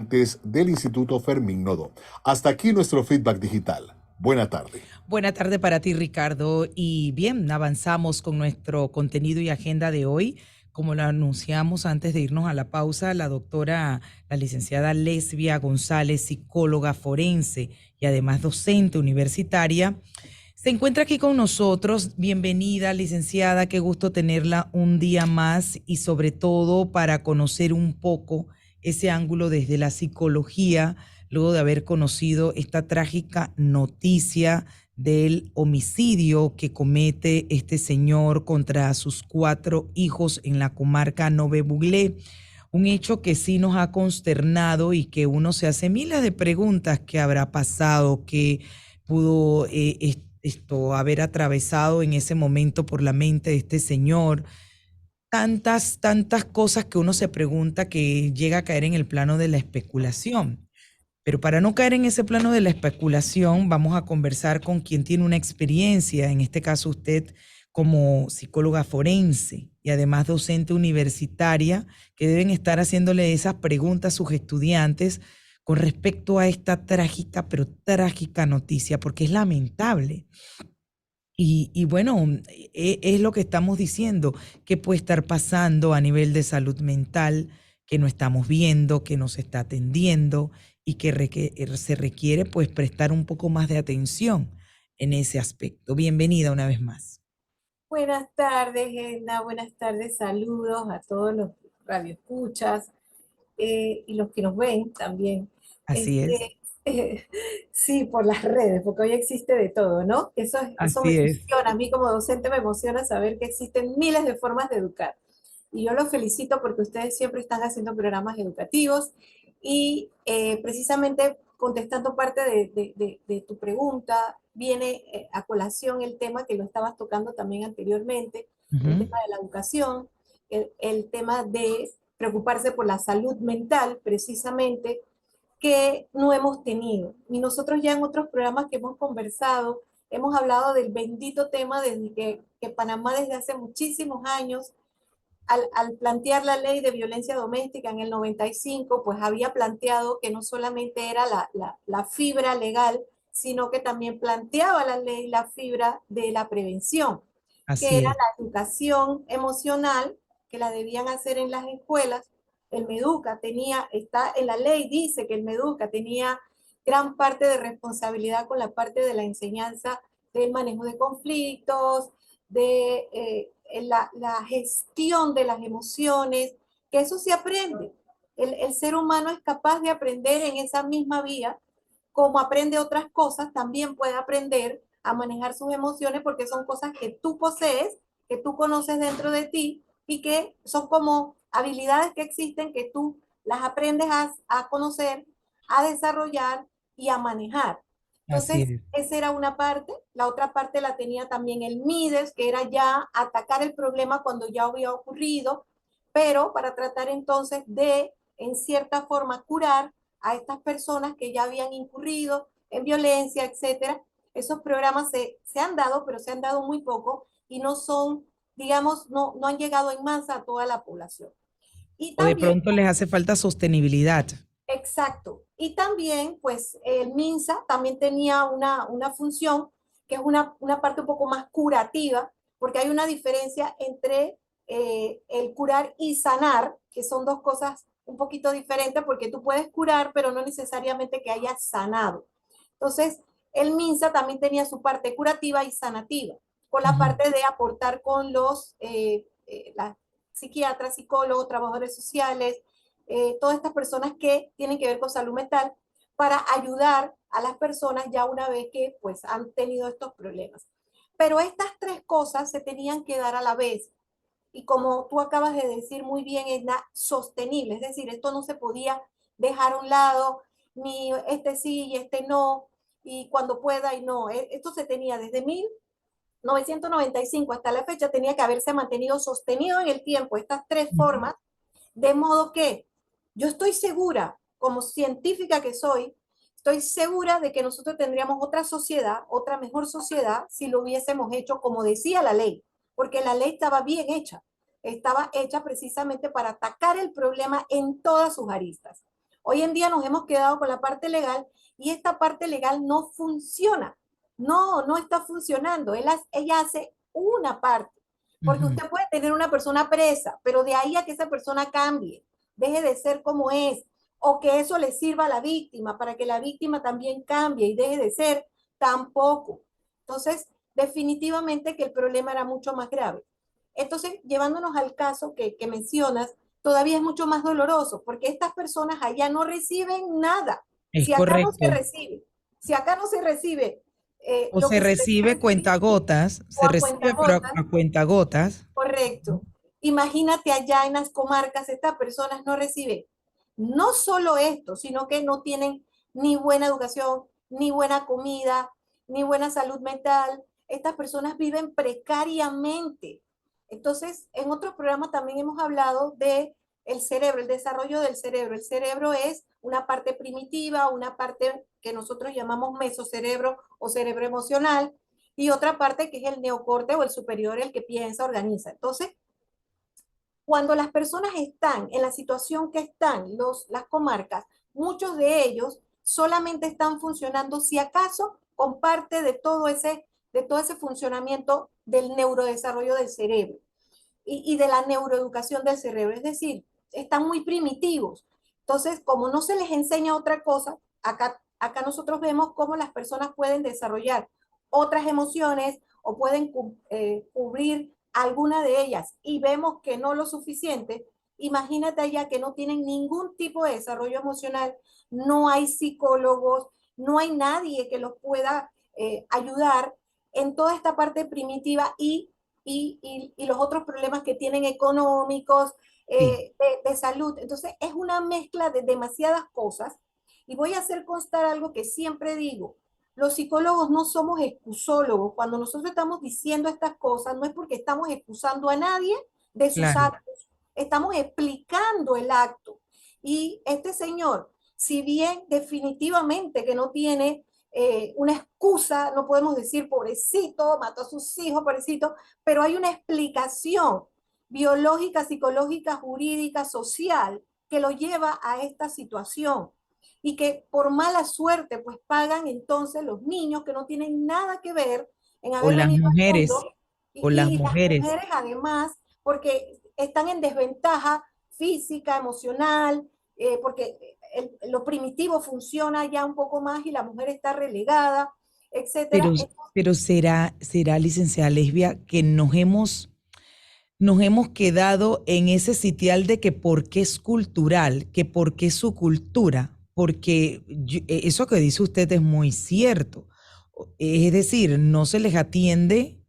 del Instituto Fermín Nodo. Hasta aquí nuestro feedback digital. Buena tarde. Buena tarde para ti, Ricardo. Y bien, avanzamos con nuestro contenido y agenda de hoy. Como lo anunciamos antes de irnos a la pausa, la licenciada Lesbia González, psicóloga forense y además docente universitaria, se encuentra aquí con nosotros. Bienvenida, licenciada. Qué gusto tenerla un día más y sobre todo para conocer un poco ese ángulo desde la psicología, luego de haber conocido esta trágica noticia del homicidio que comete este señor contra sus 4 hijos en la comarca Nove Buglé. Un hecho que sí nos ha consternado y que uno se hace miles de preguntas: qué habrá pasado, qué pudo haber atravesado en ese momento por la mente de este señor. Tantas cosas que uno se pregunta, que llega a caer en el plano de la especulación. Pero para no caer en ese plano de la especulación, vamos a conversar con quien tiene una experiencia, en este caso usted como psicóloga forense y además docente universitaria, que deben estar haciéndole esas preguntas a sus estudiantes con respecto a esta trágica, pero trágica noticia, porque es lamentable. Y bueno, es lo que estamos diciendo, que puede estar pasando a nivel de salud mental, que no estamos viendo, que no se está atendiendo y que se requiere pues prestar un poco más de atención en ese aspecto. Bienvenida una vez más. Buenas tardes, Edna. Buenas tardes. Saludos a todos los radioescuchas y los que nos ven también. Así es, Eh, sí, por las redes, porque hoy existe de todo, ¿no? Eso me así es. emociona. A mí como docente me emociona saber que existen miles de formas de educar. Y yo los felicito porque ustedes siempre están haciendo programas educativos y precisamente contestando parte de tu pregunta, viene a colación el tema que lo estabas tocando también anteriormente, el Ujú. tema de la educación, el tema de preocuparse por la salud mental, precisamente, que no hemos tenido. Y nosotros ya en otros programas que hemos conversado, hemos hablado del bendito tema desde que Panamá desde hace muchísimos años al plantear la ley de violencia doméstica en el 95, pues había planteado que no solamente era la fibra legal, sino que también planteaba la ley la fibra de la prevención, que Así era es, la educación emocional, que la debían hacer en las escuelas. El Meduca está en la ley, dice que el Meduca tenía gran parte de responsabilidad con la parte de la enseñanza del manejo de conflictos, de la gestión de las emociones, que eso se aprende. El ser humano es capaz de aprender en esa misma vía, como aprende otras cosas, también puede aprender a manejar sus emociones porque son cosas que tú posees, que tú conoces dentro de ti y que son como habilidades que existen que tú las aprendes a conocer, a desarrollar y a manejar. así Entonces, es. esa era una parte. La otra parte la tenía también el MIDES, que era ya atacar el problema cuando ya había ocurrido, pero para tratar entonces de, en cierta forma, curar a estas personas que ya habían incurrido en violencia, etcétera. Esos programas se han dado, pero se han dado muy poco y no son, digamos, no han llegado en masa a toda la población. Y O de también, pronto les hace falta sostenibilidad. exacto, y también, pues, el MINSA también tenía una función que es una parte un poco más curativa, porque hay una diferencia entre el curar y sanar, que son dos cosas un poquito diferentes, porque tú puedes curar, pero no necesariamente que hayas sanado. Entonces, el MINSA también tenía su parte curativa y sanativa, con la Ujú. parte de aportar con las psiquiatras, psicólogos, trabajadores sociales, todas estas personas que tienen que ver con salud mental, para ayudar a las personas ya una vez que pues han tenido estos problemas. Pero estas tres cosas se tenían que dar a la vez. Y como tú acabas de decir muy bien, es sostenible, es decir, esto no se podía dejar a un lado, ni este sí y este no, y cuando pueda y no. Esto se tenía desde 1995 hasta la fecha, tenía que haberse mantenido sostenido en el tiempo estas tres Ujú. formas, de modo que yo estoy segura, como científica que soy, estoy segura de que nosotros tendríamos otra sociedad, otra mejor sociedad, si lo hubiésemos hecho como decía la ley, porque la ley estaba hecha precisamente para atacar el problema en todas sus aristas. Hoy en día nos hemos quedado con la parte legal y esta parte legal no funciona. No está funcionando. Ella hace una parte. Porque Ujú. usted puede tener una persona presa, pero de ahí a que esa persona cambie, deje de ser como es, o que eso le sirva a la víctima para que la víctima también cambie y deje de ser, tampoco. Entonces, definitivamente que el problema era mucho más grave. Entonces, llevándonos al caso que mencionas, todavía es mucho más doloroso, porque estas personas allá no reciben nada. Es Si acá no se correcto. recibe, si acá no se recibe O lo se que se debería recibe recibir, cuentagotas, o se a recibe pero cuentagotas, a cuentagotas. correcto. Imagínate allá en las comarcas, estas personas no reciben no solo esto, sino que no tienen ni buena educación, ni buena comida, ni buena salud mental. Estas personas viven precariamente. Entonces, en otros programas también hemos hablado de el cerebro, el desarrollo del cerebro. El cerebro es una parte primitiva, una parte que nosotros llamamos mesocerebro o cerebro emocional, y otra parte que es el neocorte o el superior, el que piensa, organiza. Entonces, cuando las personas están en la situación que están, las comarcas, muchos de ellos solamente están funcionando, si acaso, con parte de todo ese funcionamiento del neurodesarrollo del cerebro y de la neuroeducación del cerebro. Es decir, están muy primitivos. Entonces, como no se les enseña otra cosa, acá nosotros vemos cómo las personas pueden desarrollar otras emociones o pueden cubrir alguna de ellas y vemos que no lo suficiente. Imagínate allá que no tienen ningún tipo de desarrollo emocional, no hay psicólogos, no hay nadie que los pueda ayudar en toda esta parte primitiva y los otros problemas que tienen económicos, Sí, de salud. Entonces, es una mezcla de demasiadas cosas. Y voy a hacer constar algo que siempre digo. Los psicólogos no somos excusólogos. Cuando nosotros estamos diciendo estas cosas, no es porque estamos excusando a nadie de sus claro. actos. Estamos explicando el acto. Y este señor, si bien definitivamente que no tiene una excusa, no podemos decir pobrecito, mató a sus hijos, pobrecito, pero hay una explicación biológica, psicológica, jurídica, social que lo lleva a esta situación y que por mala suerte pues pagan entonces los niños que no tienen nada que ver en O haber las venido al mujeres, mundo o las y las mujeres. mujeres además porque están en desventaja física, emocional, porque lo primitivo funciona ya un poco más y la mujer está relegada, Pero, etcétera. pero será, licenciada Lesbia, que nos hemos quedado en ese sitial de que porque es cultural, que porque es su cultura, porque eso que dice usted es muy cierto. Es decir, no se les atiende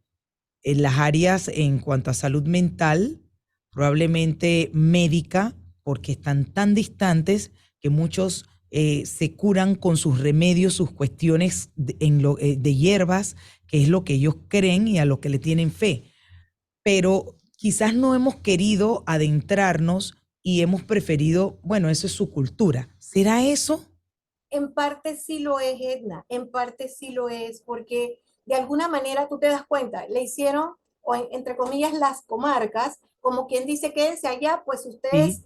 en las áreas en cuanto a salud mental, probablemente médica, porque están tan distantes que muchos se curan con sus remedios, sus cuestiones de hierbas, que es lo que ellos creen y a lo que le tienen fe. Pero quizás no hemos querido adentrarnos y hemos preferido, bueno, eso es su cultura. ¿Será eso? En parte sí lo es, Edna, en parte sí lo es, porque de alguna manera tú te das cuenta, le hicieron, o entre comillas, las comarcas, como quien dice, quédense allá, pues Sí, ustedes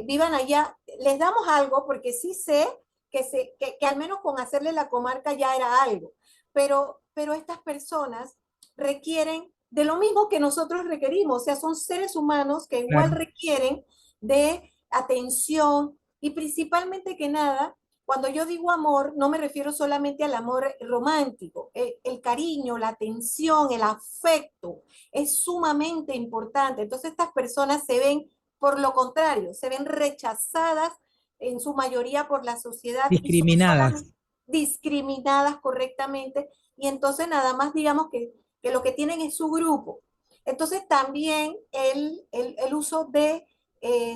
vivan allá, les damos algo, porque sí sé que al menos con hacerle la comarca ya era algo, pero estas personas requieren de lo mismo que nosotros requerimos, o sea, son seres humanos que igual claro. requieren de atención y principalmente que nada, cuando yo digo amor, no me refiero solamente al amor romántico. El cariño, la atención, el afecto es sumamente importante. Entonces estas personas se ven, por lo contrario, se ven rechazadas en su mayoría por la sociedad y son Discriminadas. solamente discriminadas correctamente. Y entonces nada más digamos que lo que tienen es su grupo. Entonces también el uso de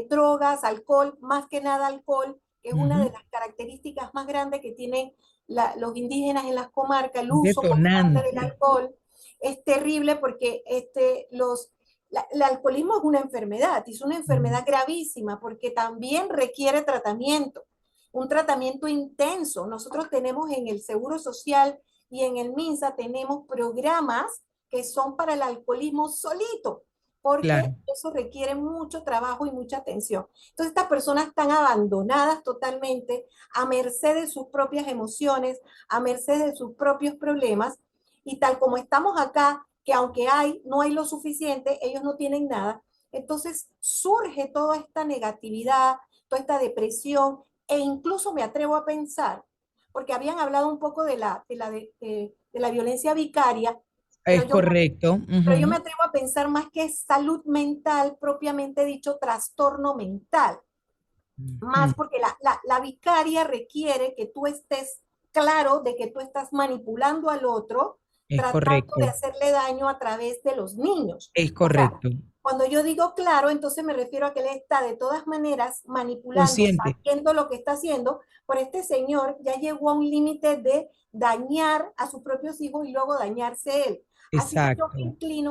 drogas, alcohol, más que nada alcohol, que es una de Ujú. las características más grandes que tienen los indígenas en las comarcas, el uso constante del Detonante. alcohol es terrible porque el alcoholismo es una enfermedad, y es una Ujú. enfermedad gravísima porque también requiere tratamiento, un tratamiento intenso. Nosotros tenemos en el Seguro Social y en el MINSA tenemos programas que son para el alcoholismo solito, porque claro. eso requiere mucho trabajo y mucha atención. Entonces estas personas están abandonadas totalmente a merced de sus propias emociones, a merced de sus propios problemas, y tal como estamos acá, que aunque hay, no hay lo suficiente, ellos no tienen nada, entonces surge toda esta negatividad, toda esta depresión, e incluso me atrevo a pensar, porque habían hablado un poco de la violencia vicaria, pero Es correcto. pero yo me Ujú. atrevo a pensar más que salud mental, propiamente dicho, trastorno mental, más Ujú. porque la vicaria requiere que tú estés claro de que tú estás manipulando al otro, Es tratando de correcto. hacerle daño a través de los niños. Es O sea, correcto. cuando yo digo claro, entonces me refiero a que él está de todas maneras manipulando, Consciente. sabiendo lo que está haciendo, por este señor ya llegó a un límite de dañar a sus propios hijos y luego dañarse él. Así que yo me Exacto. inclino,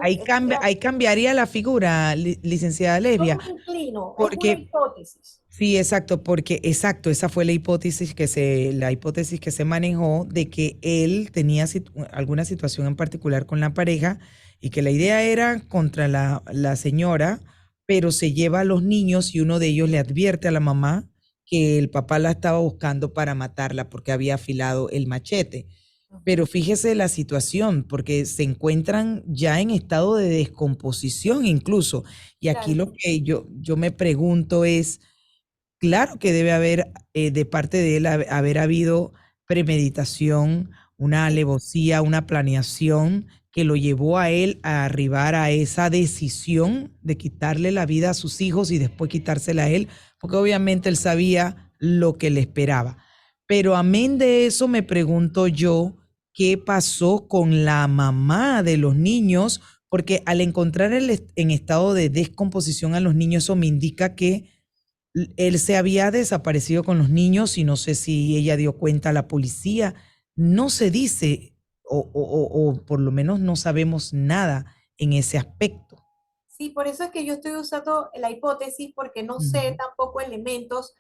Ahí cambiaría la figura, licenciada yo Lesbia, me inclino, es una porque hipótesis. sí, exacto, porque exacto, esa fue la hipótesis que se manejó de que él tenía alguna situación en particular con la pareja y que la idea era contra la señora, pero se lleva a los niños y uno de ellos le advierte a la mamá que el papá la estaba buscando para matarla porque había afilado el machete. Pero fíjese la situación, porque se encuentran ya en estado de descomposición incluso. Y aquí Claro. lo que yo me pregunto es, claro que debe haber de parte de él haber habido premeditación, una Sí. alevosía, una planeación que lo llevó a él a arribar a esa decisión de quitarle la vida a sus hijos y después quitársela a él, porque obviamente él sabía lo que le esperaba. Pero amén de eso me pregunto yo, ¿qué pasó con la mamá de los niños? Porque al encontrar en estado de descomposición a los niños, eso me indica que él se había desaparecido con los niños y no sé si ella dio cuenta a la policía. No se dice, o por lo menos no sabemos nada en ese aspecto. Sí, por eso es que yo estoy usando la hipótesis porque no sé Ujú. tampoco elementos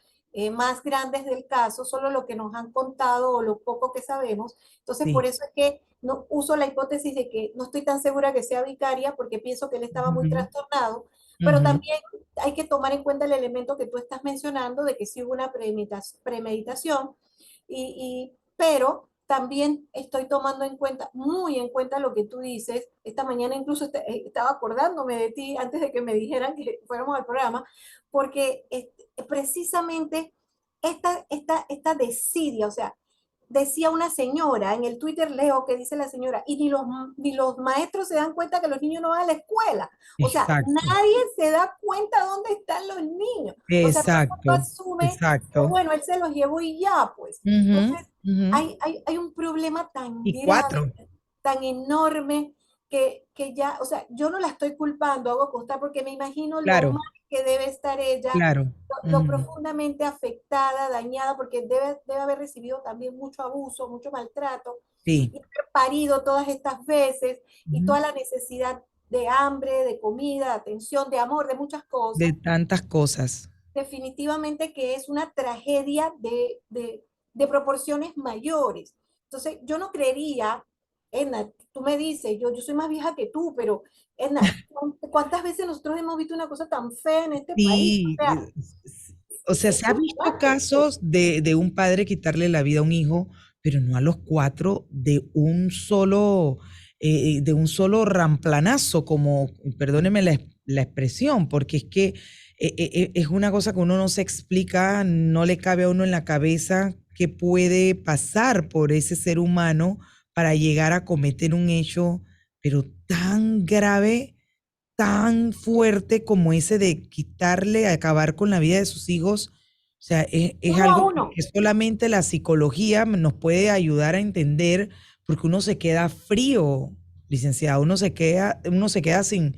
más grandes del caso, solo lo que nos han contado o lo poco que sabemos. Entonces, por Sí. eso es que no uso la hipótesis de que no estoy tan segura que sea vicaria porque pienso que él estaba muy Ujú, trastornado, pero ujú. también hay que tomar en cuenta el elemento que tú estás mencionando de que sí hubo una premeditación, pero también estoy tomando en cuenta, muy en cuenta lo que tú dices. Esta mañana incluso estaba acordándome de ti antes de que me dijeran que fuéramos al programa, porque precisamente esta desidia, o sea, decía una señora, en el Twitter leo que dice la señora, y ni los maestros se dan cuenta que los niños no van a la escuela. O sea, Exacto, nadie se da cuenta dónde están los niños. O sea, todo el mundo exacto, asume que, exacto. bueno, él se los llevó y ya, pues. Ujú, Entonces, ujú. hay un problema tan Y grave, cuatro, tan enorme, que ya, o sea, yo no la estoy culpando, hago constar, porque me imagino lo claro, mal que debe estar ella, claro. lo Ujú. profundamente afectada, dañada, porque debe haber recibido también mucho abuso, mucho maltrato, Sí. y haber parido todas estas veces, y Ujú. toda la necesidad de hambre, de comida, de atención, de amor, de muchas De cosas. tantas cosas. Definitivamente que es una tragedia de proporciones mayores. Entonces, yo no creería, Edna, tú me dices, yo soy más vieja que tú, pero Edna, ¿cuántas veces nosotros hemos visto una cosa tan fea en este país? Sí, o sea, Es se ha visto preocupante. casos de un padre quitarle la vida a un hijo, pero no a los cuatro de un solo ramplanazo, como, perdóneme la expresión, porque es que es una cosa que uno no se explica, no le cabe a uno en la cabeza qué puede pasar por ese ser humano para llegar a cometer un hecho, pero tan grave, tan fuerte como ese de quitarle, acabar con la vida de sus hijos. O sea, es Uno a algo uno. que solamente la psicología nos puede ayudar a entender, porque uno se queda frío, licenciado, uno se queda sin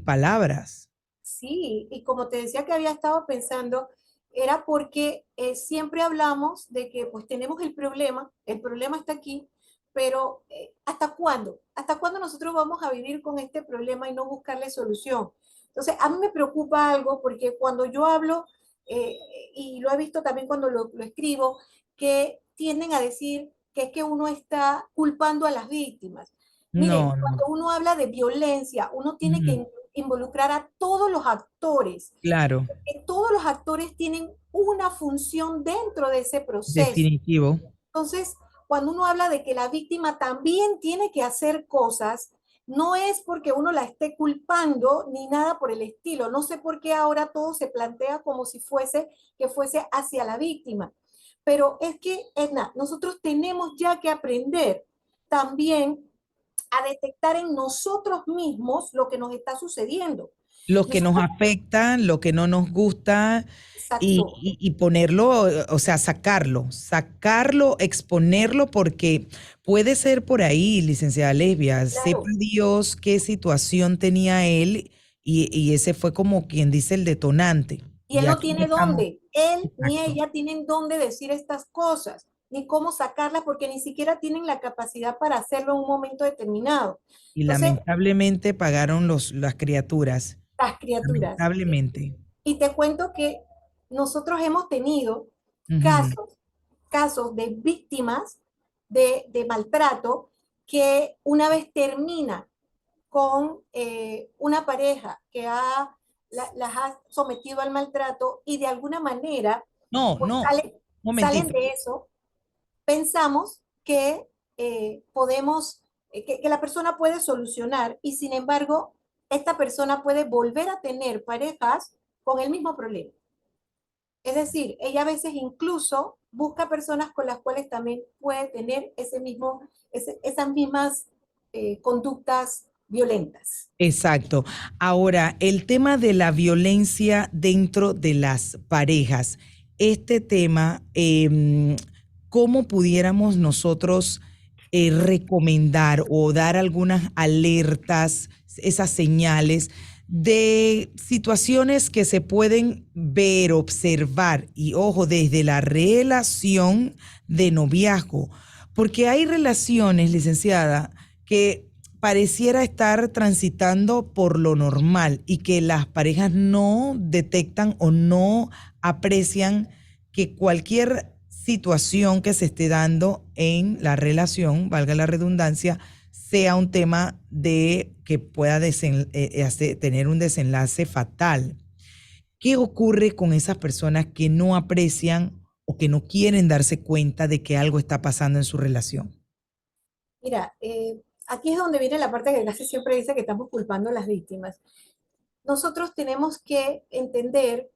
palabras. Sí, y como te decía que había estado pensando, era porque siempre hablamos de que pues tenemos el problema está aquí, pero ¿hasta cuándo? ¿Hasta cuándo nosotros vamos a vivir con este problema y no buscarle solución? Entonces, a mí me preocupa algo porque cuando yo hablo, eh, y lo he visto también cuando lo escribo, que tienden a decir que es que uno está culpando a las víctimas. Mire, No, no. cuando uno habla de violencia, uno tiene que Ujú. involucrar a todos los actores, Claro, porque todos los actores tienen una función dentro de ese proceso. definitivo. Entonces, cuando uno habla de que la víctima también tiene que hacer cosas, no es porque uno la esté culpando ni nada por el estilo. No sé por qué ahora todo se plantea como si fuese que fuese hacia la víctima. Pero es que, Edna, nosotros tenemos ya que aprender también a detectar en nosotros mismos lo que nos está sucediendo. Los que nos Nosotros, afectan, lo que no nos gusta exacto, y ponerlo, o sea, sacarlo, exponerlo, porque puede ser por ahí, licenciada Lesbia, sepa claro. Dios qué situación tenía él y ese fue como quien dice el detonante. Y él Y no aquí tiene estamos. dónde, él ni Exacto. ella tienen dónde decir estas cosas, ni cómo sacarlas, porque ni siquiera tienen la capacidad para hacerlo en un momento determinado. Y Entonces, lamentablemente pagaron las criaturas. las criaturas. Lamentablemente. Y te cuento que nosotros hemos tenido Ujú. casos, casos de víctimas de maltrato que una vez termina con una pareja que las ha sometido al maltrato y de alguna manera No, pues no, salen momentito. de eso, pensamos que podemos, que la persona puede solucionar y sin embargo esta persona puede volver a tener parejas con el mismo problema. Es decir, ella a veces incluso busca personas con las cuales también puede tener esas mismas conductas violentas. Exacto. Ahora, el tema de la violencia dentro de las parejas. Este tema, ¿cómo pudiéramos nosotros recomendar o dar algunas alertas, esas señales de situaciones que se pueden ver, observar y, ojo, desde la relación de noviazgo? Porque hay relaciones, licenciada, que pareciera estar transitando por lo normal y que las parejas no detectan o no aprecian que cualquier situación que se esté dando en la relación, valga la redundancia, sea un tema de que pueda tener un desenlace fatal. ¿Qué ocurre con esas personas que no aprecian o que no quieren darse cuenta de que algo está pasando en su relación? Mira, aquí es donde viene la parte que casi siempre dice que estamos culpando a las víctimas. Nosotros tenemos que entender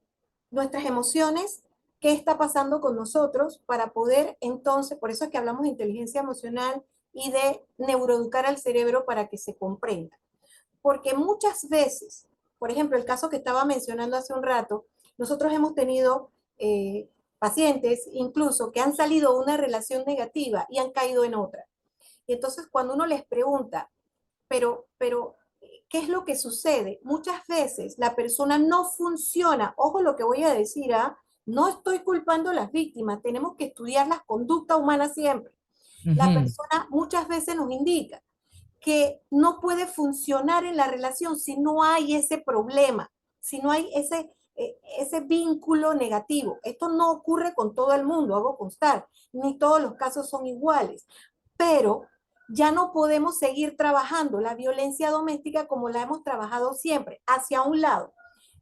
nuestras emociones, qué está pasando con nosotros para poder entonces, por eso es que hablamos de inteligencia emocional y de neuroeducar al cerebro para que se comprenda. Porque muchas veces, por ejemplo, el caso que estaba mencionando hace un rato, nosotros hemos tenido pacientes incluso que han salido de una relación negativa y han caído en otra. Y entonces cuando uno les pregunta, pero, ¿qué es lo que sucede? Muchas veces la persona no funciona. Ojo lo que voy a decir, ¿ah? No estoy culpando a las víctimas, tenemos que estudiar la conducta humana siempre. La Ujú. persona muchas veces nos indica que no puede funcionar en la relación si no hay ese problema, si no hay ese vínculo negativo. Esto no ocurre con todo el mundo, hago constar, ni todos los casos son iguales, pero ya no podemos seguir trabajando la violencia doméstica como la hemos trabajado siempre, hacia un lado.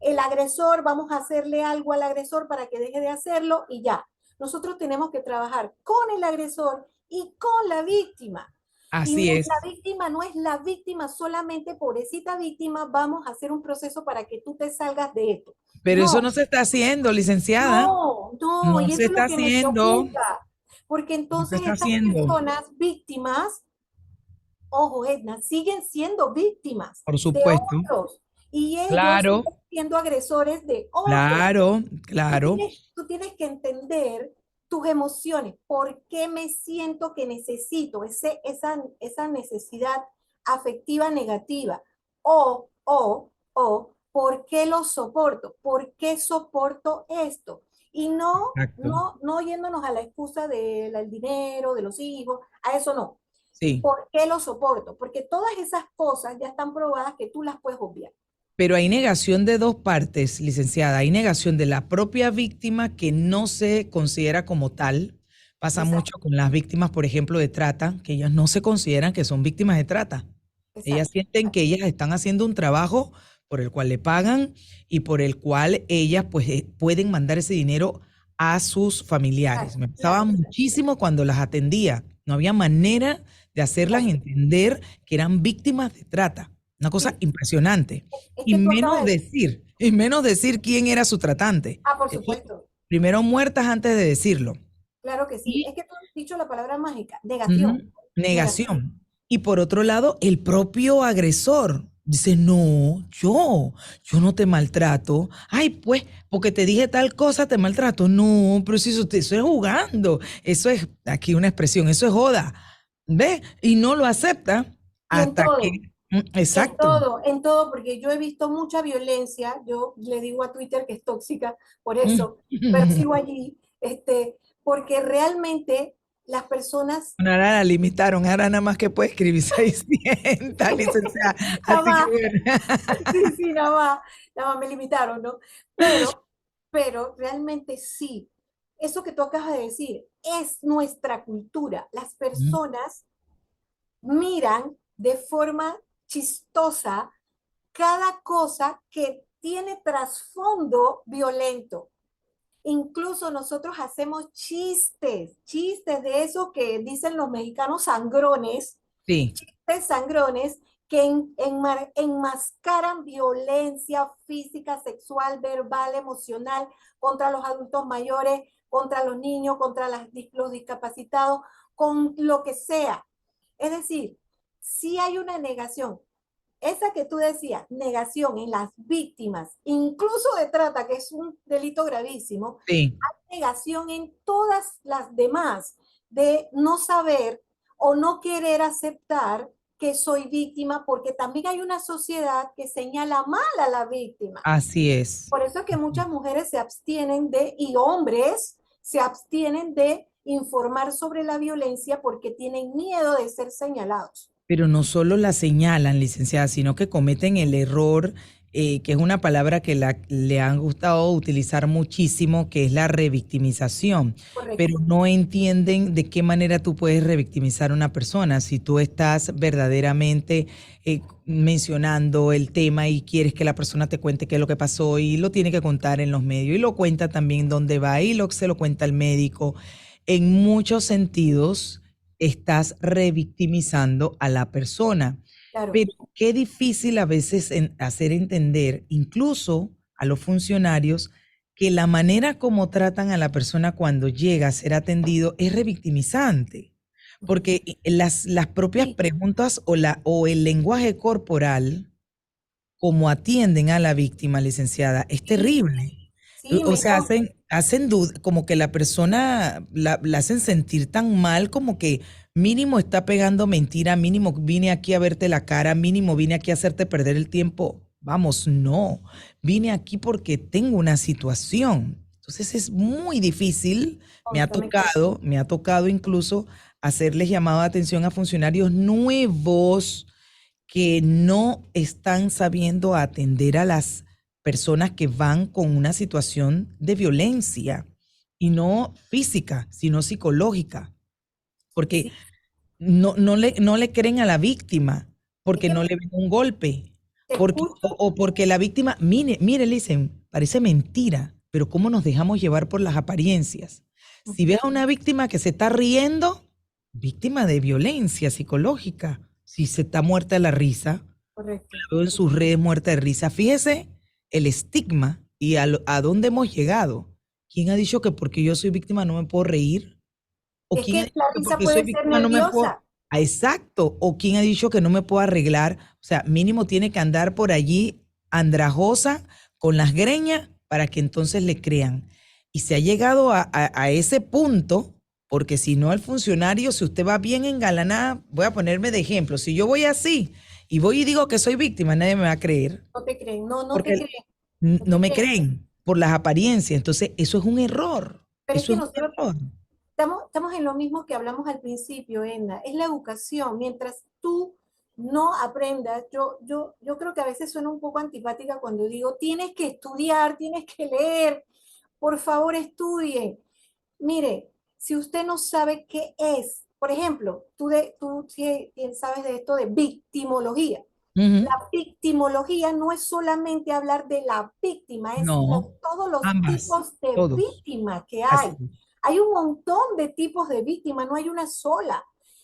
El agresor, vamos a hacerle algo al agresor para que deje de hacerlo y ya. Nosotros tenemos que trabajar con el agresor y con la víctima. Y Así la es. víctima no es la víctima solamente, pobrecita víctima, vamos a hacer un proceso para que tú te salgas de esto. Pero eso No, no se está haciendo, licenciada. no, No y se eso es está lo que me haciendo. preocupa, porque No se entonces está estas haciendo. personas víctimas, ojo, Edna, siguen siendo víctimas Por de supuesto. otros y ellos Claro, siguen siendo agresores de otros. claro, claro. Tú tienes que entender tus emociones, por qué me siento que necesito esa necesidad afectiva negativa por qué lo soporto, por qué soporto esto. Y Exacto. no yéndonos a la excusa del dinero, de los hijos, a eso no. Sí. ¿Por qué lo soporto? Porque todas esas cosas ya están probadas que tú las puedes obviar. Pero hay negación de dos partes, licenciada. Hay negación de la propia víctima que no se considera como tal. Pasa mucho Exacto, con las víctimas, por ejemplo, de trata, que ellas no se consideran que son víctimas de trata. Ellas exacto. sienten que ellas están haciendo un trabajo por el cual le pagan y por el cual ellas pues pueden mandar ese dinero a sus familiares. Claro, Me pasaba claro, muchísimo cuando las atendía. No había manera de hacerlas claro. entender que eran víctimas de trata. Una cosa Sí, impresionante. es que tú acabas de decir, Y menos decir quién era su tratante. por Eso, supuesto, primero muertas antes de decirlo. claro que sí. Y Es que tú has dicho la palabra mágica, negación, ujú, negación. negación. Y por otro lado, el propio agresor dice, no, yo no te maltrato. Ay, pues, porque te dije tal cosa, te maltrato. No, pero si eso es jugando. Eso es, aquí una expresión, eso es joda. ¿Ves? Y no lo acepta Y en hasta que, todo, exacto. en todo, porque yo he visto mucha violencia, yo le digo a Twitter que es tóxica, por Mm. eso, pero sigo allí, porque realmente las personas, Ahora la limitaron, ahora nada más que puede escribir 600, licenciada. nada Así que más, bueno. sí, sí, nada más me limitaron, ¿no? Pero realmente sí, eso que tú acabas de decir es nuestra cultura. Las personas miran de forma chistosa cada cosa que tiene trasfondo violento. Incluso nosotros hacemos chistes de eso que dicen los mexicanos sangrones, Sí, chistes sangrones que enmascaran violencia física, sexual, verbal, emocional contra los adultos mayores, contra los niños, contra los discapacitados, con lo que sea. Es decir, si hay una negación, esa que tú decías, negación en las víctimas, incluso de trata, que es un delito gravísimo, sí. hay negación en todas las demás de no saber o no querer aceptar que soy víctima, porque también hay una sociedad que señala mal a la víctima. Así es. Por eso es que muchas mujeres se abstienen y hombres se abstienen de informar sobre la violencia porque tienen miedo de ser señalados. Pero no solo la señalan, licenciada, sino que cometen el error, que es una palabra que le han gustado utilizar muchísimo, que es la revictimización. Pero Correcto. no entienden de qué manera tú puedes revictimizar a una persona si tú estás verdaderamente mencionando el tema y quieres que la persona te cuente qué es lo que pasó y lo tiene que contar en los medios y lo cuenta también dónde va y se lo cuenta al médico. En muchos sentidos estás revictimizando a la persona. Claro. Pero qué difícil a veces hacer entender, incluso a los funcionarios, que la manera como tratan a la persona cuando llega a ser atendido es revictimizante. Porque las propias Sí, preguntas o el lenguaje corporal, como atienden a la víctima, licenciada, es sí, terrible. sí, O sea, hacen como que la persona la hacen sentir tan mal como que mínimo está pegando mentira, mínimo vine aquí a verte la cara, mínimo vine aquí a hacerte perder el tiempo. Vamos, no, vine aquí porque tengo una situación. Entonces es muy difícil, honestamente. me ha tocado incluso hacerles llamado de atención a funcionarios nuevos que no están sabiendo atender a las personas que van con una situación de violencia y no física, sino psicológica, porque Sí, no le creen a la víctima, es porque que no le ven un golpe, te porque, escucho. o porque la víctima, mire, le dicen, parece mentira, pero ¿cómo nos dejamos llevar por las apariencias? Si ves a una víctima que se está riendo, víctima de violencia psicológica, si se está muerta de la risa, Correcto. veo en sus redes muerta de risa. Fíjese el estigma y a dónde hemos llegado. ¿Quién ha dicho que porque yo soy víctima no me puedo reír? ¿O Es quién ha que la dicho que risa porque soy puede ser víctima no me puedo... nerviosa. Ah, exacto. ¿O quién ha dicho que no me puedo arreglar? O sea, mínimo tiene que andar por allí andrajosa con las greñas para que entonces le crean. Y se ha llegado a ese punto, porque si no el funcionario, si usted va bien engalanada, voy a ponerme de ejemplo, si yo voy así y voy y digo que soy víctima, nadie me va a creer, No te creen, no, no te porque creen, no no te me creen. creen por las apariencias. Entonces, eso es un error. Pero es Eso que es un nosotros error. estamos en lo mismo que hablamos al principio, Enda, es la educación. Mientras tú no aprendas, yo creo que a veces suena un poco antipática cuando digo, tienes que estudiar, tienes que leer, por favor estudien. Mire, si usted no sabe qué es, por ejemplo, tú sí sabes de esto de victimología. Ujú. La victimología no es solamente hablar de la víctima, es No, todos los ambas, tipos de todos. víctima que Así hay. es. Hay un montón de tipos de víctima, no hay una sola.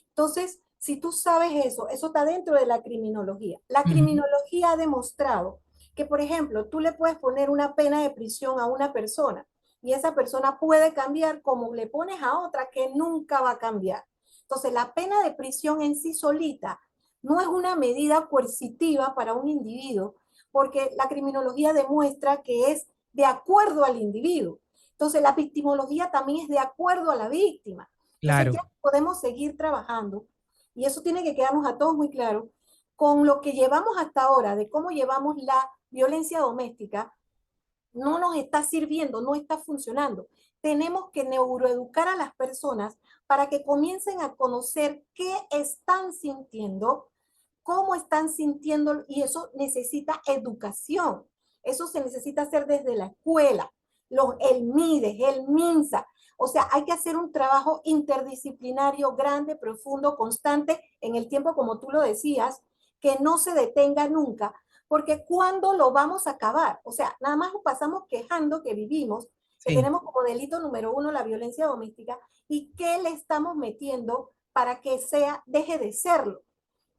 Entonces, si tú sabes eso, eso está dentro de la criminología. La Ujú. criminología ha demostrado que, por ejemplo, tú le puedes poner una pena de prisión a una persona y esa persona puede cambiar como le pones a otra que nunca va a cambiar. Entonces, la pena de prisión en sí solita no es una medida coercitiva para un individuo, porque la criminología demuestra que es de acuerdo al individuo. Entonces, la victimología también es de acuerdo a la víctima. Entonces, Claro. ya podemos seguir trabajando, y eso tiene que quedarnos a todos muy claro, con lo que llevamos hasta ahora, de cómo llevamos la violencia doméstica, no nos está sirviendo, no está funcionando. Tenemos que neuroeducar a las personas para que comiencen a conocer qué están sintiendo, cómo están sintiendo, y eso necesita educación. Eso se necesita hacer desde la escuela, el MIDES, el MINSA. O sea, hay que hacer un trabajo interdisciplinario grande, profundo, constante en el tiempo, como tú lo decías, que no se detenga nunca, porque ¿cuándo lo vamos a acabar? O sea, nada más nos pasamos quejando que vivimos, que Sí. tenemos como delito número uno la violencia doméstica, y qué le estamos metiendo para que deje de serlo.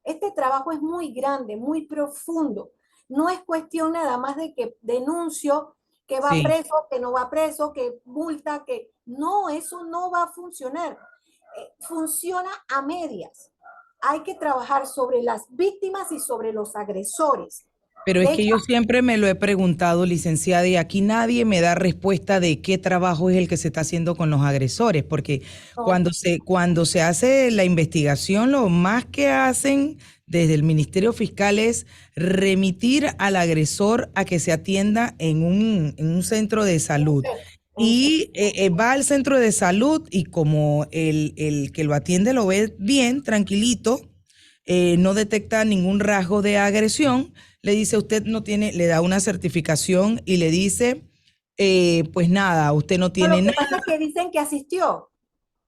Este trabajo es muy grande, muy profundo. No es cuestión nada más de que denuncio, que va Sí. preso, que no va preso, que multa, que no, eso no va a funcionar. Funciona a medias. Hay que trabajar sobre las víctimas y sobre los agresores. Pero es De que hecho, yo siempre me lo he preguntado, licenciada, y aquí nadie me da respuesta de qué trabajo es el que se está haciendo con los agresores, porque no, cuando se hace la investigación, lo más que hacen desde el Ministerio Fiscal es remitir al agresor a que se atienda en un centro de salud. en serio. Y va al centro de salud y como el que lo atiende lo ve bien, tranquilito, no detecta ningún rasgo de agresión, le dice usted no tiene, le da una certificación y le dice, pues nada, usted no No, tiene lo que nada. pasa es que dicen que asistió.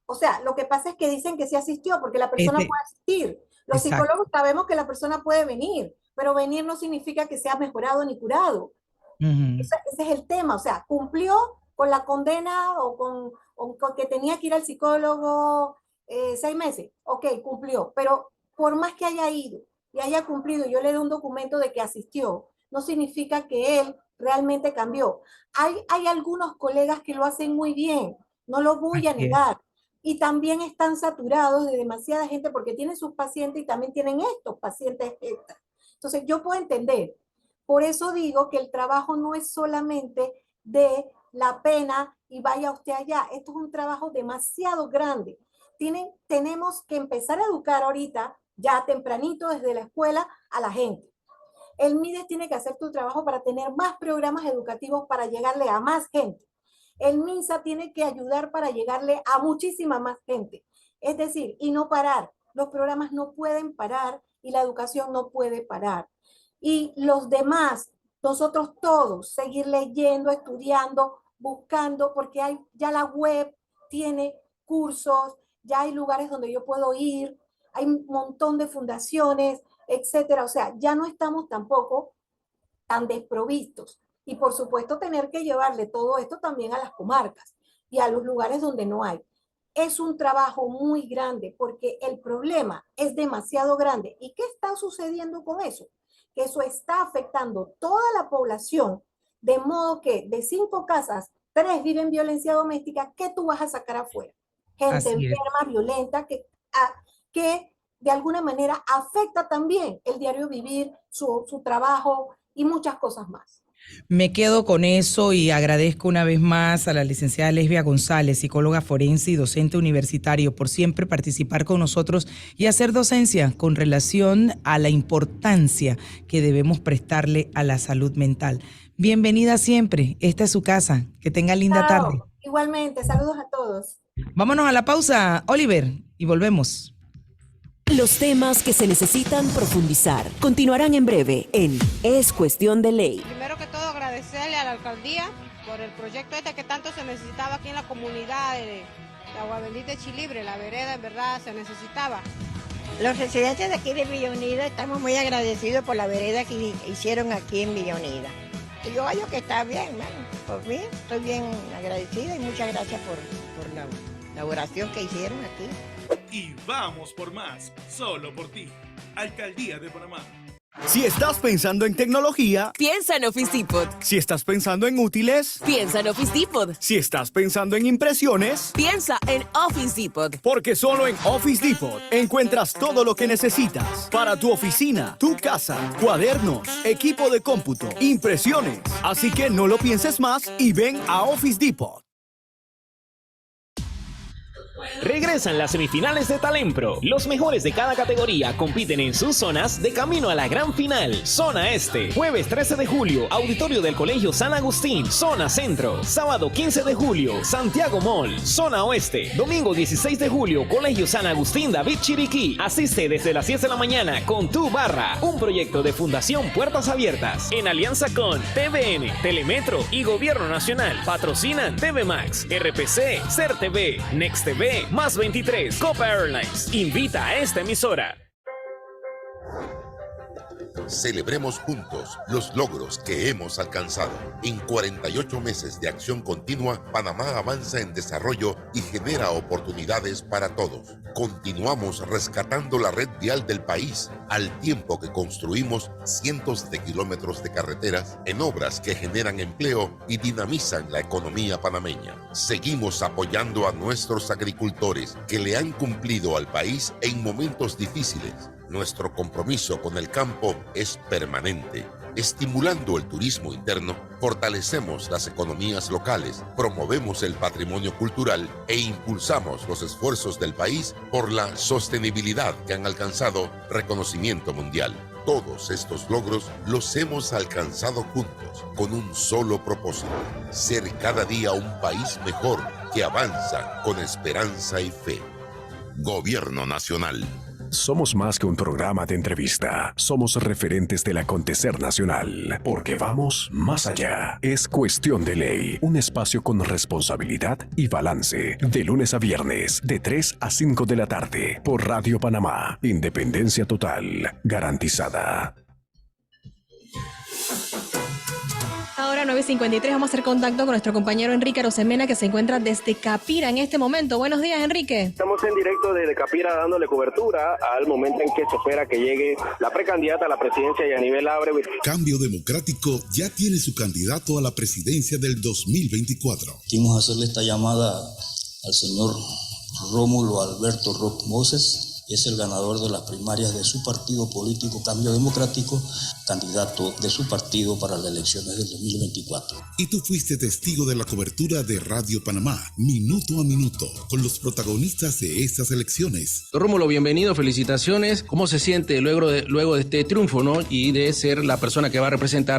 O sea, lo que pasa es que dicen que sí asistió porque la persona Ese, puede asistir. Los exacto. psicólogos sabemos que la persona puede venir, pero venir no significa que sea mejorado ni curado. Ujú. Ese es el tema. O sea, cumplió con la condena o con que tenía que ir al psicólogo 6 meses. Ok, cumplió. Pero por más que haya ido y haya cumplido, yo le doy un documento de que asistió, no significa que él realmente cambió. Hay algunos colegas que lo hacen muy bien, no lo voy a Así es. negar. Y también están saturados de demasiada gente porque tienen sus pacientes y también tienen estos pacientes extras. Entonces, yo puedo entender. Por eso digo que el trabajo no es solamente de la pena y vaya usted allá. Esto es un trabajo demasiado grande. Tenemos que empezar a educar ahorita, ya tempranito desde la escuela, a la gente. El MIDES tiene que hacer tu trabajo para tener más programas educativos para llegarle a más gente. El MINSA tiene que ayudar para llegarle a muchísima más gente. Es decir, y no parar. Los programas no pueden parar y la educación no puede parar. Y los demás, nosotros todos, seguir leyendo, estudiando, buscando, porque ya la web tiene cursos, ya hay lugares donde yo puedo ir, hay un montón de fundaciones, etcétera. O sea, ya no estamos tampoco tan desprovistos. Y por supuesto tener que llevarle todo esto también a las comarcas y a los lugares donde no hay. Es un trabajo muy grande porque el problema es demasiado grande. ¿Y qué está sucediendo con eso? Que eso está afectando toda la población, de modo que de 5 casas, 3 viven violencia doméstica. ¿Qué tú vas a sacar afuera? Gente Así es. enferma, violenta, que de alguna manera afecta también el diario vivir, su trabajo y muchas cosas más. Me quedo con eso y agradezco una vez más a la licenciada Lesbia González, psicóloga forense y docente universitario, por siempre participar con nosotros y hacer docencia con relación a la importancia que debemos prestarle a la salud mental. Bienvenida siempre, esta es su casa, que tenga linda tarde. Chao. Igualmente, saludos a todos. Vámonos a la pausa, Oliver, y volvemos. Los temas que se necesitan profundizar continuarán en breve en Es Cuestión de Ley. Primero que todo agradecerle a la alcaldía por el proyecto este que tanto se necesitaba aquí en la comunidad de Agua Bendita y Chilibre. La vereda en verdad se necesitaba. Los residentes de aquí de Villa Unida estamos muy agradecidos por la vereda que hicieron aquí en Villa Unida. Y yo hallo que está bien, bueno, por mí estoy bien agradecida y muchas gracias por la elaboración que hicieron aquí. Y vamos por más, solo por ti. Alcaldía de Panamá. Si estás pensando en tecnología, Piensa en Office Depot. si estás pensando en útiles, Piensa en Office Depot. si estás pensando en impresiones, Piensa en Office Depot. porque solo en Office Depot encuentras todo lo que necesitas para tu oficina, tu casa, cuadernos, equipo de cómputo, impresiones. Así que no lo pienses más y ven a Office Depot. Regresan las semifinales de Talempro. Los mejores de cada categoría compiten en sus zonas de camino a la gran final. Zona Este, jueves 13 de julio, auditorio del Colegio San Agustín. Zona Centro, sábado 15 de julio, Santiago Mall. Zona Oeste, domingo 16 de julio, Colegio San Agustín David Chiriquí. Asiste desde las 10 de la mañana con Tu Barra, un proyecto de Fundación Puertas Abiertas en alianza con TVN, Telemetro y Gobierno Nacional. Patrocinan TV Max, RPC, Ser TV, Next TV, Más 23, Copa Airlines. Invita a esta emisora. Celebremos juntos los logros que hemos alcanzado. En 48 meses de acción continua, Panamá avanza en desarrollo y genera oportunidades para todos. Continuamos rescatando la red vial del país al tiempo que construimos cientos de kilómetros de carreteras en obras que generan empleo y dinamizan la economía panameña. Seguimos apoyando a nuestros agricultores que le han cumplido al país en momentos difíciles. Nuestro compromiso con el campo es permanente. Estimulando el turismo interno, fortalecemos las economías locales, promovemos el patrimonio cultural e impulsamos los esfuerzos del país por la sostenibilidad que han alcanzado reconocimiento mundial. Todos estos logros los hemos alcanzado juntos con un solo propósito: ser cada día un país mejor que avanza con esperanza y fe. Gobierno Nacional. Somos más que un programa de entrevista. Somos referentes del acontecer nacional, porque vamos más allá. Es Cuestión de Ley, un espacio con responsabilidad y balance. De lunes a viernes, de 3 a 5 de la tarde, por Radio Panamá. Independencia total, garantizada. Ahora 9:53, vamos a hacer contacto con nuestro compañero Enrique Arosemena, que se encuentra desde Capira en este momento. Buenos días, Enrique. Estamos en directo desde Capira dándole cobertura al momento en que se espera que llegue la precandidata a la presidencia, Yanibel Ábrego. Cambio Democrático ya tiene su candidato a la presidencia del 2024. Quisimos hacerle esta llamada al señor Rómulo Alberto Rock Moses. Es el ganador de las primarias de su partido político Cambio Democrático, candidato de su partido para las elecciones del 2024. Y tú fuiste testigo de la cobertura de Radio Panamá, minuto a minuto, con los protagonistas de estas elecciones. Rómulo, bienvenido, felicitaciones. ¿Cómo se siente luego de este triunfo, ¿no? Y de ser la persona que va a representar